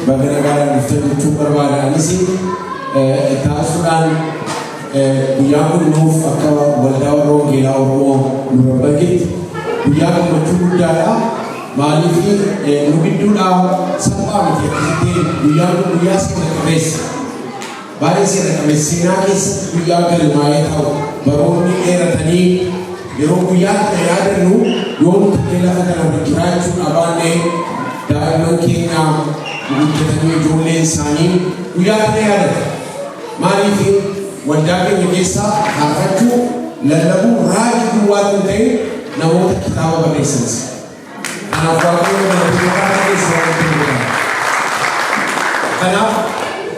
bagana nuftu barbada anisi taasuran biyakun nuf akka waldawro gilawro nurabagit biyakun machudara malifi nubiduna sabamti biyakun biyas kabes bari sira kabesinanis biyakal mayataw baroni eratani yero biyak yadanu yom tela kana bijraju abane daimon kenya buketani jole sani biyak yad malifi wadaga ngesa hakatu lalabu raju wante nawota kitabu barisans ana kwako na buketani sawati kana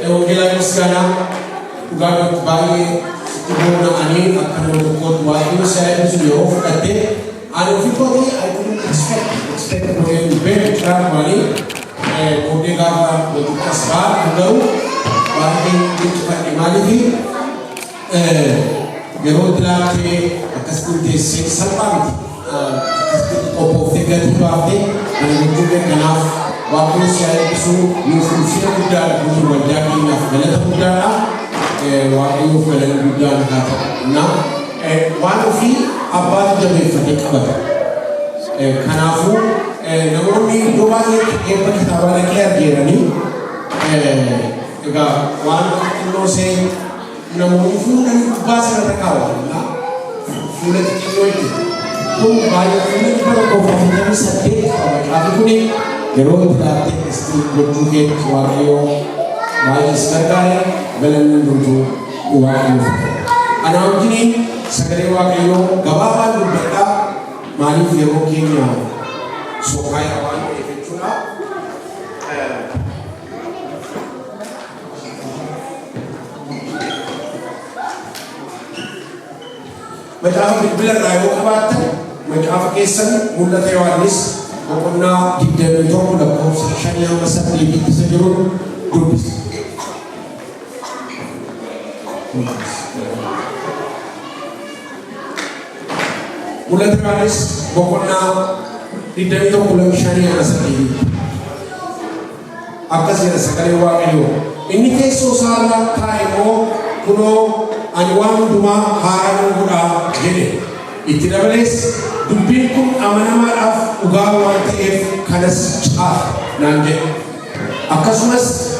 ewongela muskana ugaga baye Ibuna ani akan mengukur wahyu saya itu sudah kate. Ada fikri, I couldn't expect going to bed tram money. Kode kapa untuk asbar, tahu. Wahyu itu pada maliki. Gerodla ke atas kunci sepam. Atas kunci kopo tiga tiga ate. Anu juga kenaf. Wahyu saya itu nufusia muda untuk wajah ini. Kalau muda wahyu falan budan kata na wanufi abad jabe fatik abad kanafu namoni dobaye kitabana kya gerani ega wan no se namoni fulan basara takawa na fulan kinoiti to bayo fulan pero ko fulan sate abikuni gero date esti gojuge wahyu wahyu sarkare Belan nuntu uang anak ini segera wakil gabapan berbeda mali firman Kenya sokai awan efekuna macam bilang rayu kabat macam kesan mula tewanis apabila kita mencoba dapat sesuatu yang besar di seluruh grup Mulai terkadis pokoknya tidak itu pulang syariah sendiri. Apa sih sekali waktu ini kesusahan kaimo kuno anyuan duma haran kuda jadi. Itu adalah dupilkum amanah maraf ugawan tef kanas cah nanti. Akasumas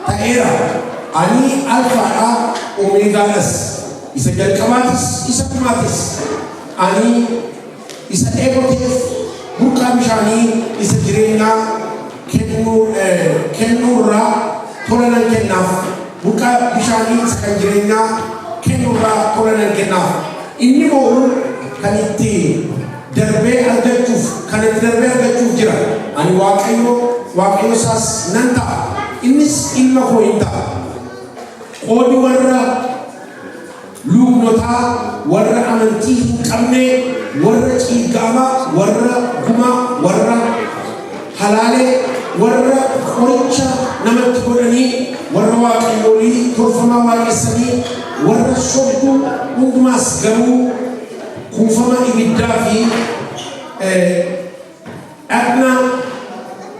taera ani alfa omega nas isa jal kamatis isa kamatis ani isa egotif buka bishani isa jirena kenura tolanan kenaf buka bishani isa jirena kenura tolanan kenaf inni mo kaniti darbe algatuf kanit darbe algatuf jira ani waqayo sas nanta innis ilma ko inta Kodi warra lugnota warra amanti kamne warra cigama warra guma warra halale warra khoricha namat kodani warra waqiyoli turfama waqisani warra shobdu ugmas gamu kufama ibiddafi adna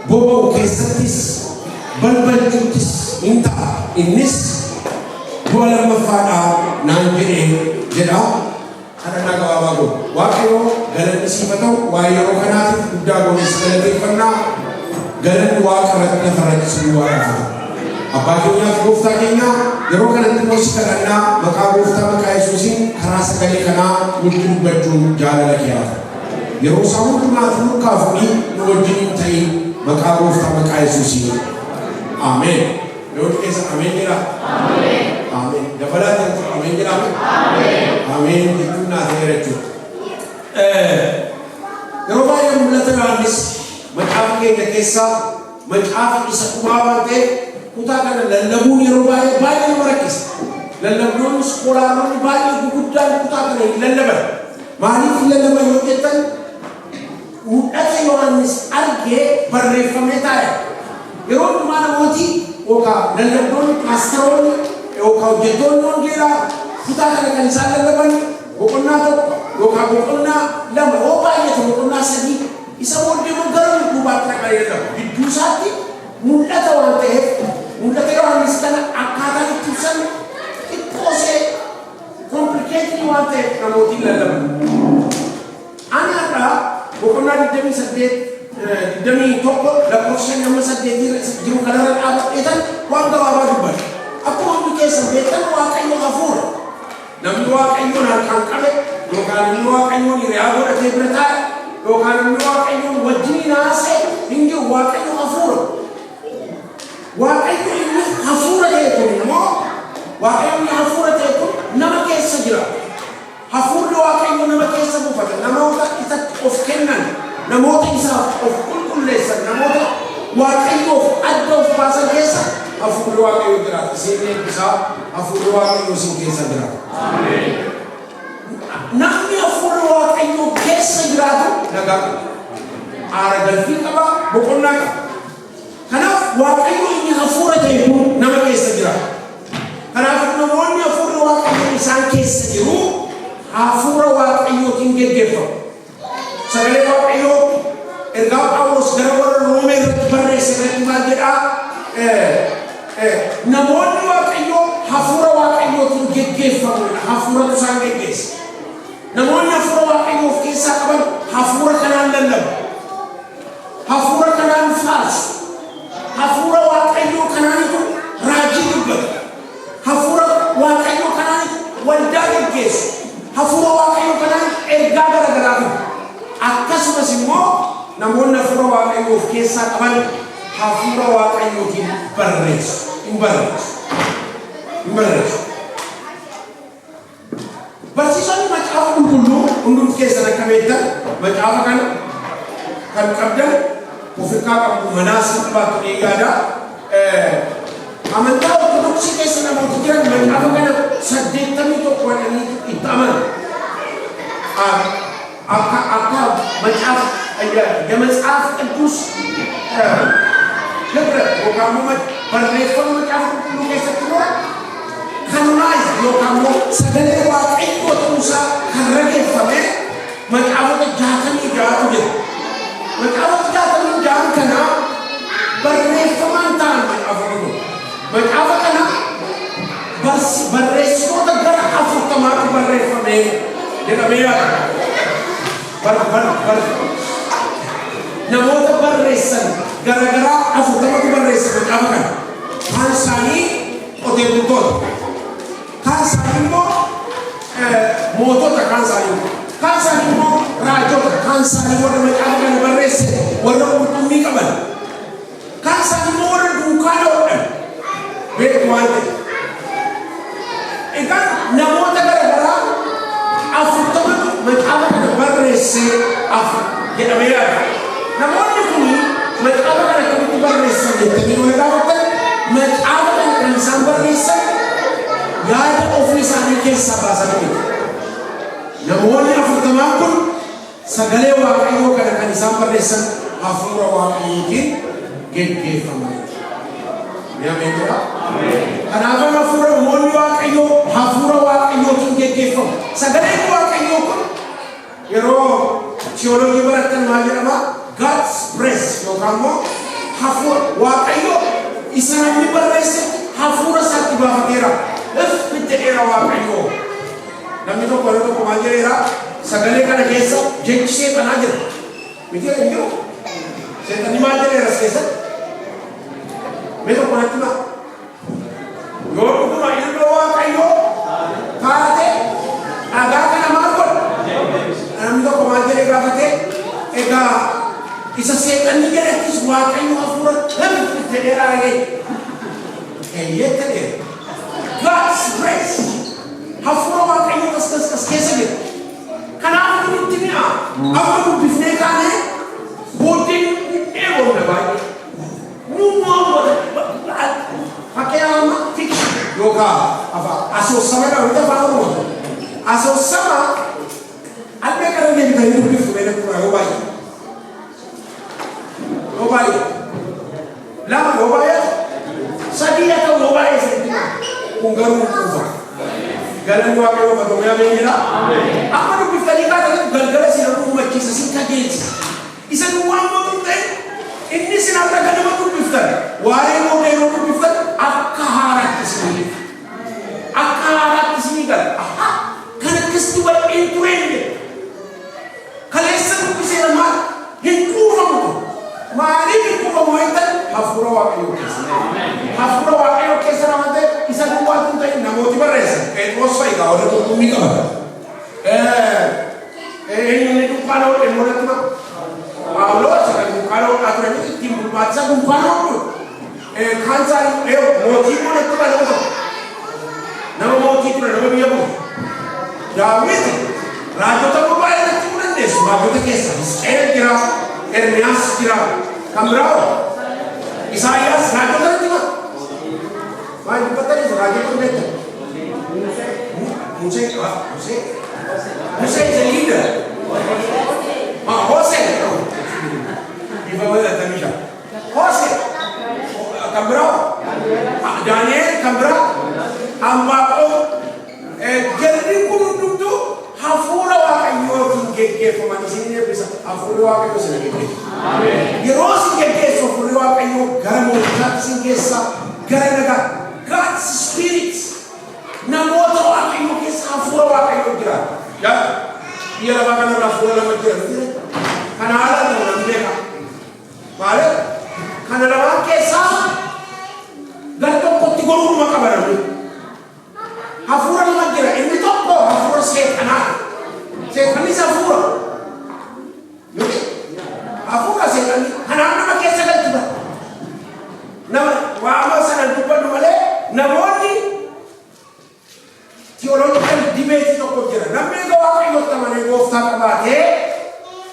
bobo kesatis balbal jutis inta innis Bulan mafada nanjire jeda ada naga wabago wakio galan sifatau wayo kanat udago iskalati panna galan wakarat nafarat suwara abagonya gufta kenya yero kanat musikarana maka gufta maka Yesusin karasa kali kana mungkin baju jala lakiya yero samu kuna fuka funi nojini tai maka gufta maka Yesusin amen Lord kesa amen kira amen Amin. Dapat itu amin kita amin. Amin itu nasihat itu. Kalau bayar mula terangis, macam kita kisah, macam kisah kumawan te, kita kan lelabu ni rubaya bayar merakis, lelabu sekolah ni bayar bukudan kita kan lelabu. Mari lelabu yang kita, ada Yohanes arge berreformasi. Kalau mana mati, oka lelabu masteroni. Kau jatuh nongkira, kita akan salah lepas. Bukanlah lama. Apa yang itu bukanlah sedih. Isa mau dia menggaram kubat kaya itu. Itu sakit. mul'ata waan ta'eef mul'ata Yohaannis kana akkaataan itti ibsan xiqqoosee komplikeetii waan ta'eef namooti hin lallaban. Ani har'a boqonnaa 21 lakkoofsa 8 jiru kanarra dhaabbateetan waan gabaabaa dubbata. Akkuma hundi keessan beektan Waaqayyo hafuura. Namni Waaqayyoon harkaan qabe yookaan namni Waaqayyoon hiriyaa godhatee bira taa'e yookaan namni Waaqayyoon wajjin haasa'e hin jiru Waaqayyo hafuura. Waaqayyo inni hafuura ta'e kun immoo Waaqayyo inni hafuura ta'e kun nama keessa jira. Hafuurri Waaqayyo nama keessa buufata. Namoota isatti of kennan, namoota isaaf of qulqulleessan, namoota Waaqayyoof adda of baasan keessa hafuurri Waaqayyo jiraata. Seeneen isaa hafuurri Waaqayyo isin keessa jiraata. Namni hafuurri Waaqayyo keessa jiraatu nagaa qaba. Aara galfii qaba, boqonnaa qaba. Kanaaf Waaqayyo inni hafuura ta'e kun nama keessa jiraata. Kanaaf namoonni hafuurri Waaqayyo isaan keessa jiru hafuura Waaqayyootiin geggeeffamu. Sagalee Waaqayyoo ergaa Phaawulos gara warra Roomee irratti barreesse irratti maal jedhaa? Namoonni Waaqayyoo hafuura Waaqayyootiin geggeeffamudha. Hafuuratu isaan geggeessa. Namoonni hafuura Waaqayyoo of keessaa qaban hafuura kanaan lallabu. Hafuura kanaan faarsu. Hafuura Waaqayyoo kanaanitu raajii dubbata. Hafuura Waaqayyoo kanaanitu waldaa geggeessu. Hafuura Waaqayyoo kanaan ergaa garaagaraa qabu. Akkasumas immoo namoonni hafuura Waaqayyoo of keessaa qaban hafuura Waaqayyootiin barreessu. Hin barreessu. Barsiisonni macaafa qulqulluu hundumti keessan akka beektan macaafa kana kan qabdan ofirraa qabu manaas qabaatu eegaadha. Amantaa Ortodoksii keessa namoota jiran macaafa kana 81 wadhanii itti amanan. Akka macaafa የመጽሐፍ ቅዱስ ህብረት ወካሞ barreeffama macaafa qulqulluu keessatti ኖረ kanunaayi yookaan sagalee Waaqayyoo ta'uusaa kan rageeffame macaafota 66 jira. Macaafota 66 kana barreeffamaan ta'an macaafa kana barreessitoota gara 40 barreeffame jedhamee yaadama. Namoota barreessan garaagaraa 40 barreessan macaafa kana. Kaan isaanii qotee bultoota. Kaan isaanii immoo mootota kaan isaanii immoo raajota. Kaan isaanii warra macaafa kana barreesse warra qulqulluu qaban. Kaan isaanii immoo warra dunkaana hodhan. Beeku waan ta'e. Egaa namoota garaagaraa 40 macaafa kana barreesse jedhamee yaadama. Namoonni kun macaafa kana akkamitti barreessan jettanii yoo gaafatan macaafa kana kan isaan barreessan yaada ofii isaanii keessaa baasanii namoonni 40 kun sagalee Waaqayyoo kana kan isaan barreessan hafuura Waaqayyootiin geggeeffaman. Kanaaf hafuura namoonni Waaqayyoo hafuura Waaqayyootiin geggeeffamu. Sagaleen Waaqayyoo kun yeroo teoloojii baratan maal jedhama? God's breath yookaan immoo hafuura Waaqayyoo isaanii barreesse hafuura isaatti baafateera. Jedheera Waaqayyoo. Namni tokko maal jedheera? Sagalee kana keessa jechi seexanaa jira. Miti hin jiru. Seexanni maal jedheera as keessatti? Mee tokko natti himaa. Yoo dhuguma ilma Waaqayyoo taate dhagaa kana maal godha? Namni tokko maal jedhee gaafatee egaa isa seexanni jedhettis Waaqayyo hafuura jedheera argee. Eeyyee ta'eera. God's grace. Hafuura Waaqayyo as keessa jira. Kanaaf nutti mi'a. Amma dubbifnee kaanee booddeen eegoomna baay'ee. Fakkeenyaaf fikshin yookaan asoosama dhaabbatee afaan Oromoo. Asoosama albee kana deebitanii dubbiftu beela kuma yoo baay'ee. Lama yoo baay'ee sadii yaa ta'u yoo baay'ee sadii. Kun garuu kuufa. Galanni Waaqayyoo badoomaa beekira. Amma dubbiftanii kaatanii galgala si nama hubachiisa si kajeelcha. Isa nu waan mootummaa ta'e inni si nama ganama dubbiftan waaqayyo keessa. Hafuura waaqayyo keessa namante isa duwwaatu ta'e namooti barreessan. Phexros fa'igaa warra qurxummii qabata. Inni dunkaanoo dhimmoodatti maqaa. Phaawulos kan dunkaanoo turanii ittiin bulmaatisa dunkaanoo kun. Kan isaan mootii godhatti bal'atu. Nama mootii ture nama biyya kun. Daawit raajota baay'ee natti dandeessu. Raajota keessa Hisqeel jira, Ermiyaas jira, kan biraa Isaayaas raajota natti maqaa. Maal dubbatanii raajota beektan? Musee is a leader. Hosea. Ifa wala tamisha. Hosea. Kambra. Daniel kambra. Ambaqo. Gerri kunundu hafura waaqayyo geeggeeffaman isinii eebbisa. Hafurri waaqayyo isin geeggeessa. Amen. Yeroo isin geeggeessu hafurri waaqayyo gara mootummaatti isin geessa. Gara nagaa. God's spirit. Namoota waaqayyo keessa hafura waaqayyo jira. Yaa biyya lafaa kanarra hafura lama jira. Kana haala ta'u namni beeka. Maali? Kana lamaan keessaa gara tokkotti goruuma qaba namni. Hafura lama jira. Inni tokko hafura seexanaa. Seexannis hafura. Hafura seexanii kanaan nama keessa galchuudha. Nama waama sana dubbadhu malee namoonni theological debate tokko jira. Namni egaa waaqayyotti amanee gooftaa qabaatee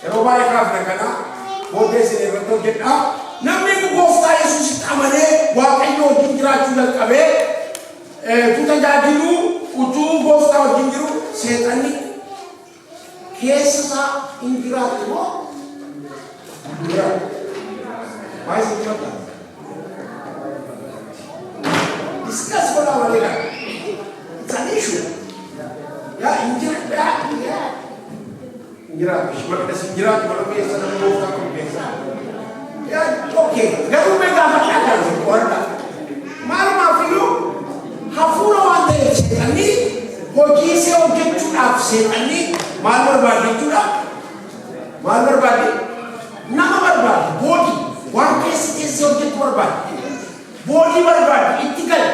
yeroo baay'ee kaafne kana booddee isin irratti hojjedha. Namni gooftaa Yesuusitti amanee waaqayyo wajjin jiraachuu jalqabee tajaajiluu utuu gooftaa wajjin jiru seexanni keessa isaa hin jiraatu moo jiraatu? Maal isin jiraata? Discuss godhaa malee kana. It's an issue. Ya, injira, makna injira kalau biasa nama bos tak biasa. Ya, okey. Garu mereka apa akan sekolah? Malu mafiu, hafura wante setani, hoji se objek cunaf setani, mal berbadi cunaf, mal berbadi, nama berbadi, body, wante se objek berbadi, body berbadi, intikal.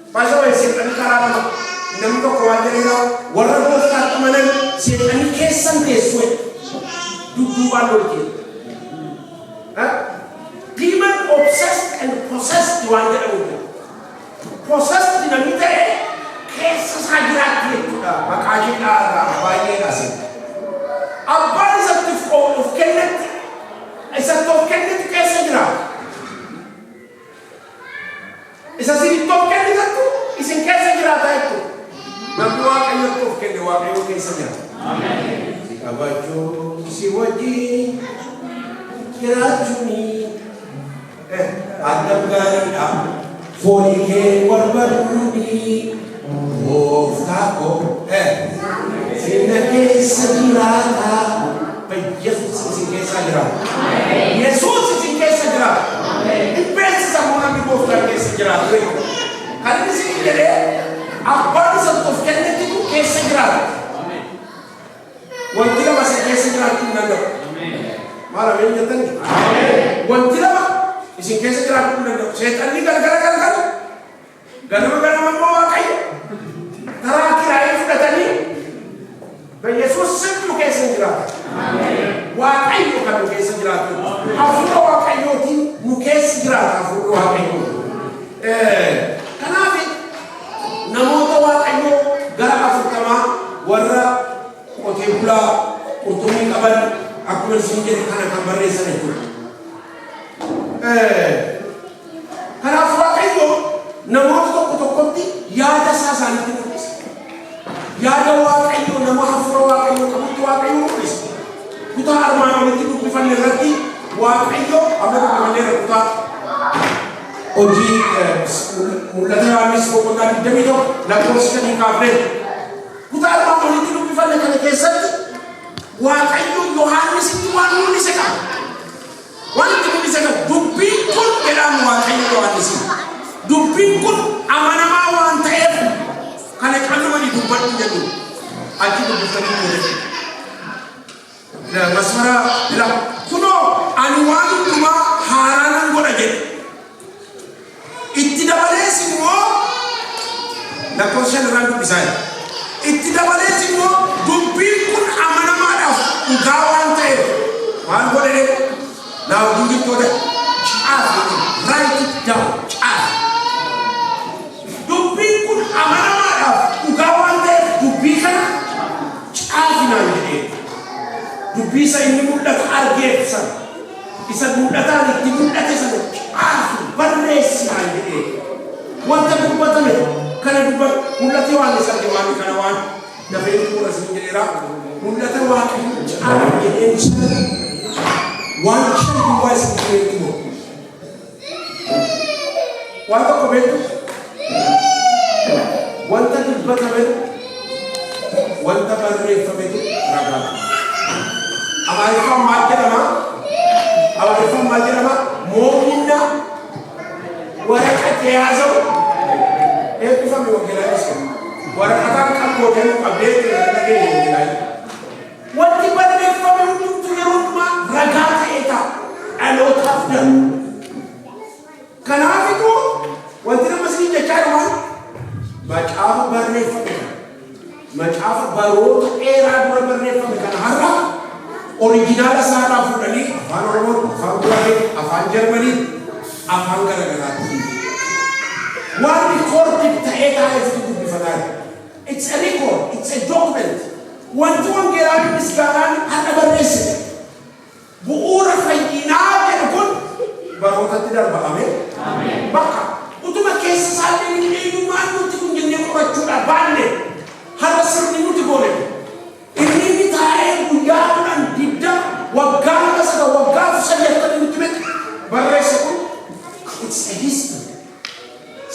Pasal setani karena namni tokko waan jedheera warra gooftaatti amanan seexanni keessan teessue dudduubaan lolche. Demon obsessed and possessed waan jedhamu jira. Possessed namni ta'e keessa isaa jiraatti jechuudha. Maqaa jedhaa baay'ee dhaase. Abbaan isatti of kennetti keessa jiraata. Isa sinitti of kennitattu isin keessa jiraata jechuudha. Namni waaqayyo of kenne waaqayyo keessa jira. Amen. Si kabajuu si wajjin jiraachuuni addam gaariidha. Foonii kee barbaaduni gooftaa koo sinna keessa jiraata. Yesuus isin keessa jiraata. Yesuus isin keessa jiraata. Dhibbeessa sammuu namni gooftaa keessa jiraata. Kan isin jedhee abbaan isa of kennetti kun keessa jiraata. Wanti lama isa keessa jiraachuu hin danda'u. Maal ameen jettanii? Wanti lama isin keessa jiraachuu hin danda'u. Seexanni galgala ganama immoo waaqayyo karaa kiraayee fudhatanii Yesuus nu keessa jiraata. Waaqayyo kan nu keessa jiraatu. Hafuura waaqayyootiin nu keessa jiraata hafuura waaqayyoo. Kanaaf namoota waaqayyo gara 40 warra qotee bulaa qurxummii qaban akkuma isin jedhe kana kan barreessan jechuudha. Kanaaf waaqayyo namoota tokkotti yaada isaaniitti mul'isa. Yaada waaqayyo nama hafuura waaqayyo qabutti waaqayyo mul'isa. Kutaa armaan olitti dubbifanne irratti waaqayyo amma dubbifanne irra kutaa hojii mul'ata Yohaannis boqonnaa 21 lakkoofsa 5 kaafne kutaa armaan olitti dubbifanne kana keessatti waaqayyo Yohaannisitti waan mul'ise qaba. Waan itti mul'ise qaba. Dubbiin kun jedhamu waaqayyo Yohaannisiin. Dubbiin kun amanamaa waan ta'eef kana qal'umanii dubbadhu jedhu achi dubbifanii mul'ise. Masmara kunoo ani waan hundumaa haaraa nan godha jedhe. 5 irraan dubbisaa itti dabalees immoo dubbiin kun amanamaadhaaf dhugaa waan ta'eef maal godhe naa hojii write it down dubbiin kun amanamaadhaaf dhugaa waan ta'eef dubbii kana caafinaan jedhee dubbii isa inni mul'atu argeef sana isa mul'ataan itti mul'ate sana caafi barreessinaan jedhee wanta dubbatame kana dubbat mul'ate waan isa arge waan kana waan dafee tuura sin jedheera mul'ate waan caafi jedhee waan shan duwwaa isin jedhee tumo waan tokko beektu wanta dubbatame wanta barreeffametu ragaa amaariffaan maal jedhama moominna waraqata yaazau eebbifame waggeelaanis waraqataan qabbootee qabdee dhagee waggeelaayi wanti barreeffame hundumtu yeroo hundumaa ragaa ta'ee ta'a dhalootaaf darbu kanaafitu wanti nama isin jechaa dhumaan macaafa barreeffame macaafa baroota dheeraa dura barreeffame kana har'a oriijinaala isaadhaa fuudhanii afaan oromoo afaan guraagee afaan jarmanii afaan garagaraatti waan rikoordii ta'ee taa'eefitu dubbifataa it's a record it's a document wanti wangeelaa misgaanaan har'a barreessine bu'uura fayyinaa jedhu kun barootatti darba'ame bakka utuma keessa isaallee eenyummaan nuti kun jennee qorachuudha baanne har'a sirni nuti goone inni taa'ee guyyaa kudhan didda waggaa masaka waggaa saddeettanii nuti miti barreesse kun it's a history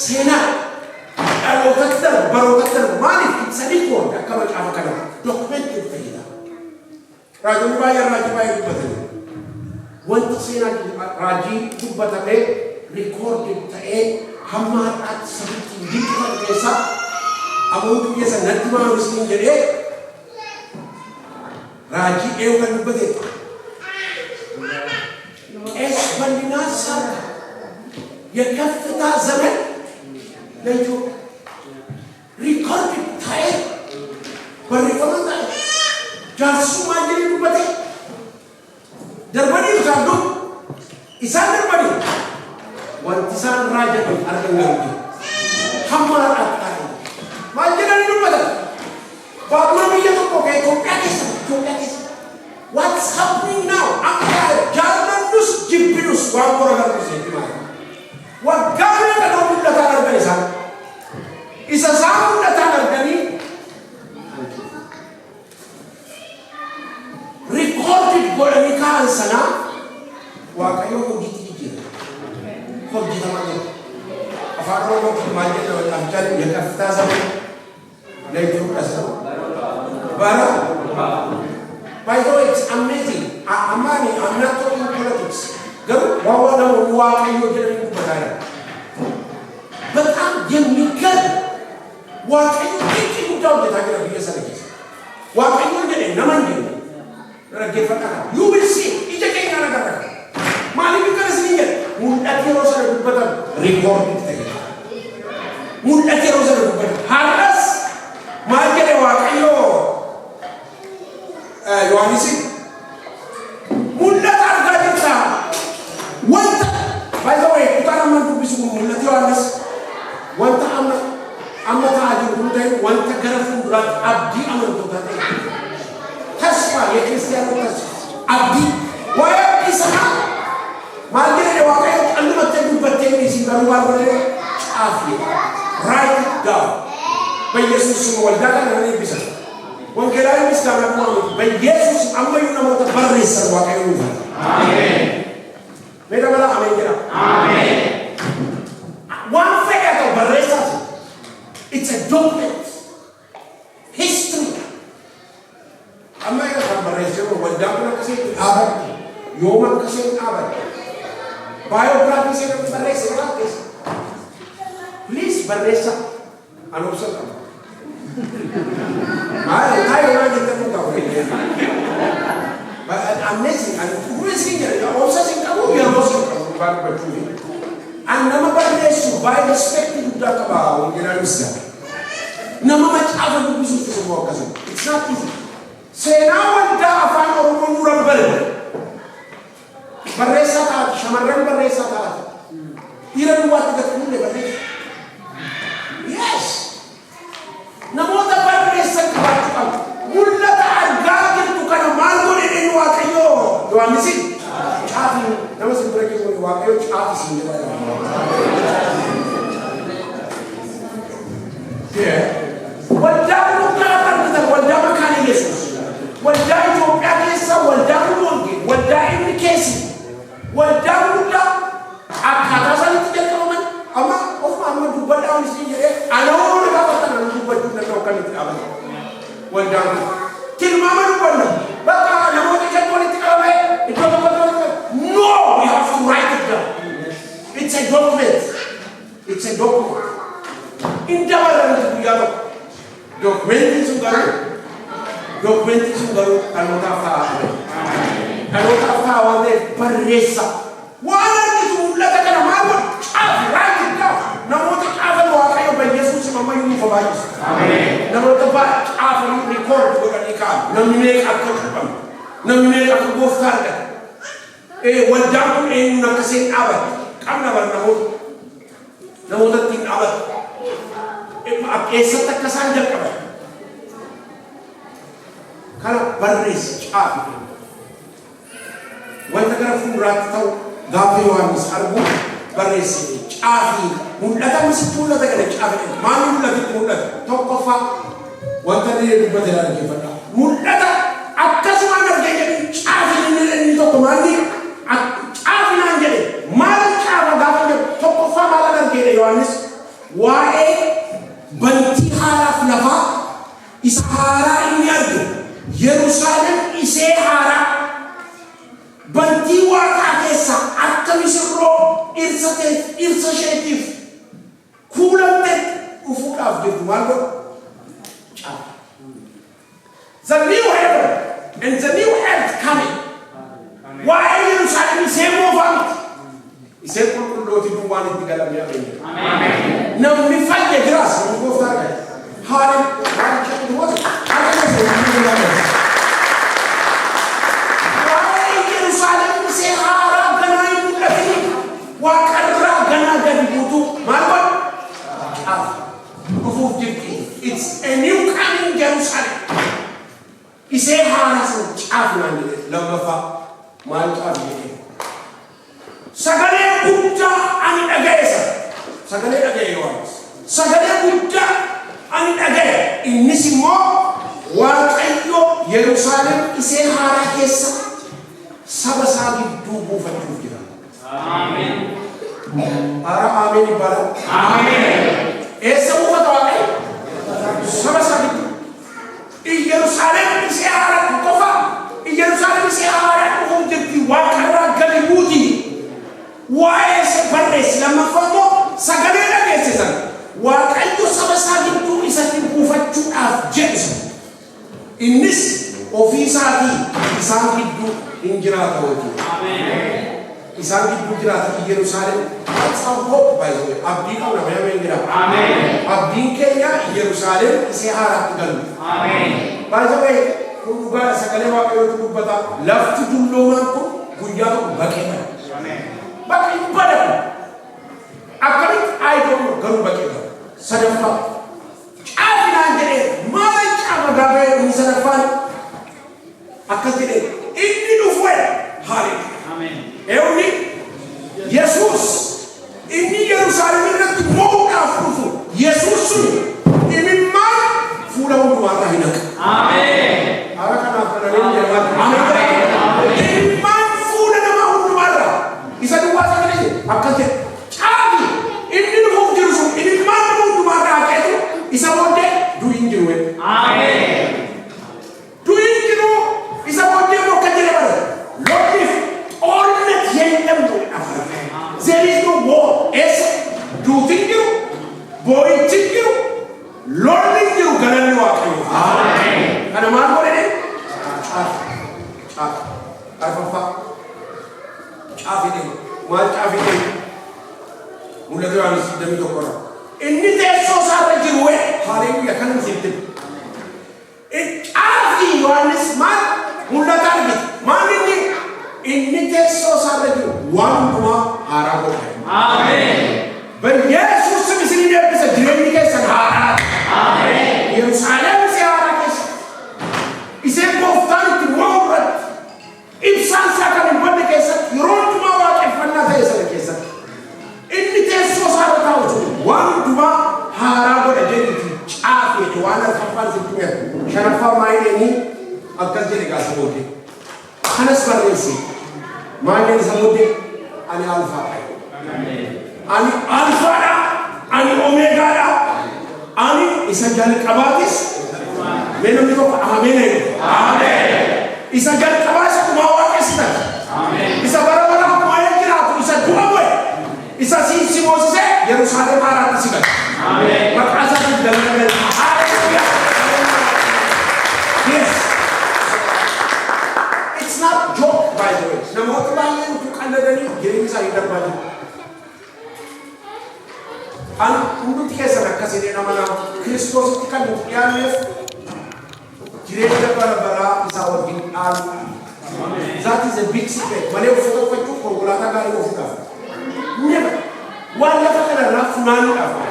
seenaa dhalootatti darbu barootatti darbu maaliif it's a record akka macaafa kana dokumentii fayyada raajoonni baay'ee raajii baay'ee dubbatanii wanta seenaa raajii dubbatamee rikoordii ta'ee hamma har'aatti sabitti dinqifatu keessa amoonni keessa natti maamisniin jedhee raajii eewu kan dubbate ቄስ በሊናስ ሳካ የከፍታ ዘመን ለኢትዮጵያ ሪኮርድ ታየ በሪኮርድ ታየ ጃርሱ ማንጀሪ ዱበቴ ደርበኒ ይዛሉ ኢሳን ደርበኒ ወንቲሳን ራጀት አርገንገሩ ሐማራ አጣይ ማንጀሪ ዱበቴ ባቡር ይየተቆ ከኢትዮጵያ ከሰ what's happening now akara jarnus jibbinus waamura garuse dimay waggaane kadoo data arganisa isa saamu data argani recorded godani kansana waqayo hojiti jira hojita mane afaro mo maje do amjan yakafta sabe leju asro bara by the way, it's amazing. I'm not talking politics. Go, what do you doing? But I'm giving what are you thinking about that I'm going to be a service? What are you doing? You will see. It's a king and a guy. Mali because here, at your record it. At your Harras, Market, what are you? Yohanisi mulla targadita wanta by the way utara man to bisu mulla Yohanis wanta amma taaju dudai wanta garafu durat abdi aman to gate tasfa ye kristian tas abdi wa isha magire de wakai allu matte dubatte ni singaru warne afi write it down by Jesus waldaga nani bisa wangeelaa miskaana Muhammad by Jesus amma yuna mota barreessa waaqayyo nuuf amen meeda bala amen jira amen one figure to barreessa it's a document history amma ila kan barreessa waldaan kasi abad yooman kasi abad biography se barreessa please barreessa anubsa I don't know but amazing and who is here? Also saying, "Come we are also back to me." And number one is to buy respect to that about nama macaafa dubbisuuf immoo akkasuma. It's not easy. Seenaa waldaa afaan Oromoo nurra bare. Barreessaa taate, shamarran barreessaa taate. Dhiira duwwaatti gad kunuunle barreessa. Yes. Namoota barreessan qabaachuu qabu. Mul'ata argaa jirtu kana maal godhe inni Waaqayyoo Yohaannisi caafi nama sin bira keessa Waaqayyoo caafi sin jedha. Waldaa guddaa argitan waldaa makaana Yesuus. Waldaa Itoophiyaa keessa waldaa Luwonge, waldaa inni keessi. Waldaa guddaa akkaataa isaanitti jalqabaman amma ofuma amma dubbadhaan isin jedhee anamoonni gaafatan ana dubbachuu danda'u kan itti dhaabatan. Waldaa guddaa. Tilmaama dubbanna. Bakka namoota ijatti walitti qabamee iddoo tokkotti. No, we have to write it down. It's a document. It's a document. In dabalan guyyaa tokko. Documentiin sun garuu dhalootaaf ta'a. Dhalootaaf ta'a waan ta'eef barreessa. Waan argitu mul'ata kana maal godhu caafi write it down. Namoota caafan Waaqayyo Yesuus ammayyuu nuuf baay'isu. Namoota caafan rikoord godhanii kaa'an. Namni meeqa akka tuqamu. Namni meeqa akka gooftaa argata. Waldaan kun eenyuun akkasiin dhaabate. Qabna bara namoota ittiin dhaabate. Eessatti akka isaan jalqaban. Kana barreessa caafi. Wanta gara fuulduraatti ta'u gaafa Yohaannis argu barreessee caafi. Mul'ata misitti mul'ata gada caafi. Maali mul'atitti mul'ata? Tokkoffaa wanta inni dubbate dhaggeeffadha. Mul'ata akkasumaan argee jedhu caafi inni tokko maali? Caafi naan jedhe maal caafa gaafa jedhu tokkoffaa maal argee Yohaannis waa'ee bantii haaraaf lafaa isa haaraa inni arge Yerusaalem isee haaraa bantii waaqaa keessa akka misirroo dhirsa isheetiif kuulamte dhufuudhaaf jirtu maal godhu? Caafa. The new heaven and the new earth coming. Waa'ee Yerusaalem isee moofamti. Isee qulqullooti duwwaan itti galamee adeemee. Namni fayya jiraas namni gooftaa argate. Haala jedhu wata waa'ee Yerusaalem isee haaraa ganaa hin mul'atini. Waaqarraa ganaa gadi buutu maal godhu? Caafa. Dhufuuf jirti. It's a new coming Jerusalem. Isee haaraa sana caafi naan jedhe lammaffaa maal caafi jedhee. Sagalee guddaa ani dhaga'eessa. Sagalee dhaga'e Yohaannis. Sagalee guddaa ani dhaga'e. Innis immoo Waaqayyo Yerusaalem isee haaraa keessa saba isaa gidduu buufachuuf jira. Ameen. Haaraa ameen ibbaala. Ameen. Eessa buufata Waaqayyo? Saba isaa gidduu. Yerusaalem isee haaraa qofa. Yerusaalem isee haaraa dhufuuf jirti Waaqarraa gadi buuti. Waa'ee barreessi lammaffaa immoo sagalee dhageessisan Waaqayyo saba isaa gidduu isatti buufachuudhaaf jedhu innis ofii isaatii isaan gidduu hin jiraata hojii. Isaan gidduu jiraata Yerusaalem. That's our hope by the way. Abdii qabna maameen jira. Abdiin keenya Yerusaalem isee haaraatti galu. By the way kun dhugaa sagalee Waaqayyootu dubbata lafti dulloomaan kun guyyaa tokko baqee mana. Bakki badamu akkamitti aayitoon garuu baqqeedha. Sadaffaa caafi naan jedhee maal caafa gaafee inni sadaffaan akkas jedhee inni dhufuudha. Haaleluyyaa. Eewni Yesuus inni Yerusaalem irratti mo'uudhaaf dhufu Yesuus sun imimmaan fuula hundumaarraa hin haqa. Ameen. Haala kanaaf kananiin jedhamaa. Ameen. Imimmaan fuula nama hundumaarraa isa duwwaa sagalee akkas jedhe caafi inni dhufuuf jiru sun imimmaan nama hundumaarraa haqeetu isa booddee du'in jiru. Ameen. Du'in jiru isa booddee immoo akka jedhe bara lolliif oolnet jedhamu afaan. There is no war. Eessa duutin jiru boo'ichin jiru lolli jiru galanni Waaqayyo. Ameen. Kana maal godhee caafi arfaffaa caafidhe maal caafidhe mul'ata Yohaannis 21 inni teessoo isaarra jiru haleluuyaa kan nuti caafi Yohaannis maal mul'ata argite maal inni teessoo isaarra jiru waan hundumaa haaraa godhe. Ameen. በኢየሱስ ስም ሲነብሰ ድሬኒ ከሰን ሃራ አሜን ኢየሩሳሌም ሲያራ ከሰ ኢሴ ቦፍታን ትወረት ኢብሳን ሳከን ወደ ከሰ ይሮት ማዋቀ ፈና ተይሰ ከሰ እኒ ተሶ ሳራታው ዋንዱማ ሃራ ወደ ጀንቲ ጫፍ የዋና ተፋል ዝትየ ሸረፋ ማይኔኒ አከዘ ጋሰቦቴ ከነስ በረሲ ማይኔ ሰቦቴ አኒ አልፋ አሜን ani alfa da ani omega da ani isajal qabatis menom diko amen amen isajal qabas kuma waqesta amen isa barabara kuma yakira isa duawe isa simose Yerusalem arat sigat amen maqasa dalal hallelujah yes it's not joke by the way namot bayen tu kalladani gerimsa idabali an undu tikesana kasine namana Kristos tikkan mutiyalef jireda barabara isa wajin al amen that is a big secret mane ufuka kwatu kongolata gari ufuka never wala fakana rafunani afa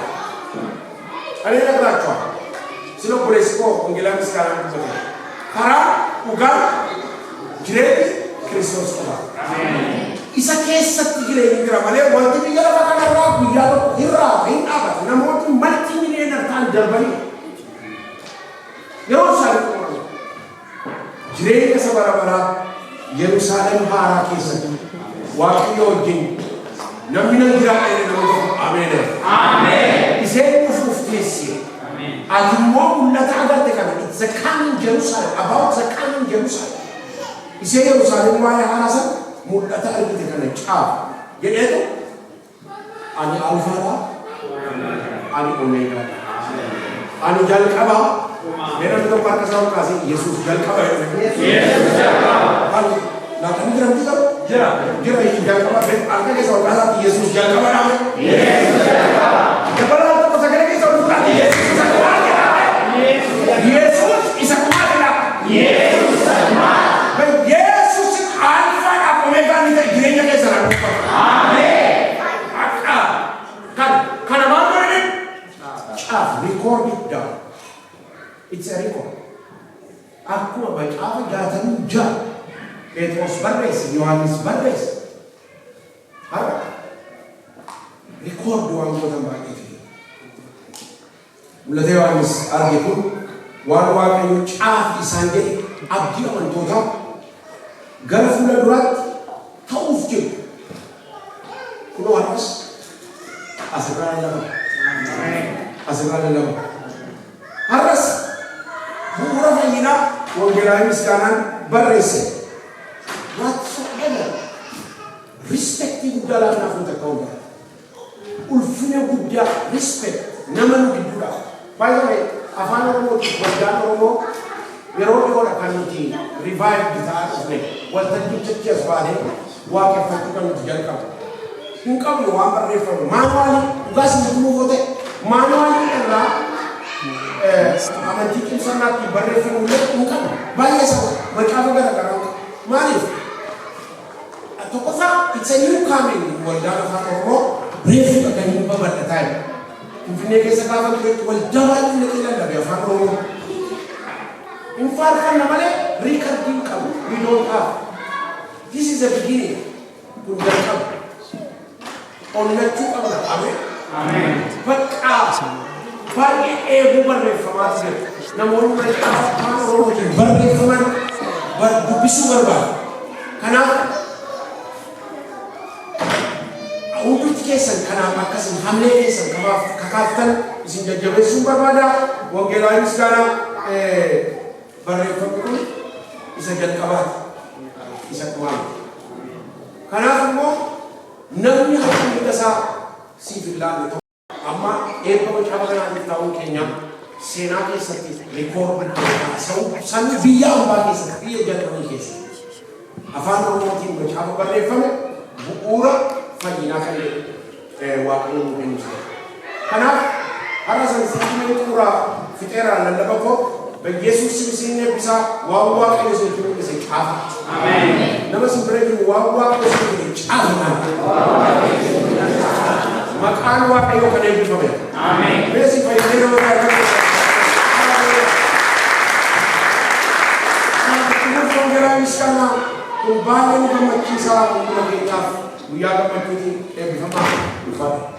alena grachwa sino polesko ongela miskana kutoka kara uga jiredi Kristos ko amen isa kessa tigre ingra male wanti tigala fakana ra biyado hirra in abat namoti multi millionaire tan jarbani Yerusalem jirega sabarabara Yerusalem hara kessa waqiyo jin namina gira ene namo amen amen ise ufuftisi amen adimo ullata agarte kana it's a coming Jerusalem about the coming Jerusalem ise Yerusalem wa harasa mulata argite kana chaaf yedo ani alfa ani omega ani jalqaba mera to parkasaw kasi yesus jalqaba yesus jalqaba ani na tangram ti karo jira jalqaba be alka ke saw kala yesus jalqaba na yesus jalqaba jabala to sagale ke saw ka yesus jalqaba yesus isa kumala yesus jalqaba be yesus alfa na omega ni ta igreja ke sara amen kan amandore record it down it's a record aku baca datan ja Petrus Barres Yohanes Barres har record doang ko tambah itu mulai Yohanes argiku warwa kayu caaf isange abdi aman tota garfula durat tauf je kuno harus asrana lama harus buura fayyina wongelaa miskaanan barreesse whatsoever respecting guddaa naafuu ta'uu ulfina guddaa respect nama nu gidduudha by the way afaan oromootiif waldaan oromoo yeroo dhiyoodha kan nuti revive ta'aa dhufne waltajjichi as baanee waaqeffachuu kan nuti jalqabu hin qabnu waan barreeffamu maanuwaalii dhugaas nuti nuufoo ta'e maanuwaalii irraa amantii qibsanaatti barreeffamu illee hin qabnu baay'ee isaa macaafa garagaraa maaliif tokkoffaa it's a new coming waldaan afaan oromoo reefu dhaqanii babal'ataa jira Finfinnee keessa gaafa turetti waldaa baay'ee naqee lallabe afaan oromoo hin faarfanna malee riikardii hin qabu we don't have this is a beginning kun jalqabu onnachuu qabna amen bakka baay'ee eeguu barreeffamaa jira namoonni macaafa afaan oromootiin barreeffaman dubbisuu barbaadu kanaaf Untuk kesan karena makasin hamle kesan kamaaf kakaftan isin jajjabeessuun barbaada wangeelaayin sekarang barreeffamni isa jalqabaati isa kumaati kanaaf immoo namni harka midhasaa siif hin laanne ta'u amma eebba macaafa kanaatiif ta'uun keenya seenaa keessatti rikoordi ta'uu sanni biyya hambaa keessatti biyya jalqabanii keessatti afaan oromootiin macaafa barreeffame bu'uura fayyinaa kan waaqayyoon kennu. Kanaaf أنا سنسيتي كورا فترة للبكو بيسوع سمسيني بيسا واوا كنيسة تقول بيسا كاف آمين نما سنبريك واوا كنيسة كاف ما كان واقع يوم كان يبي فمه آمين بس يفيدنا ولا Misalnya, kembali ke masjid salam untuk kita, biar kita ini, kita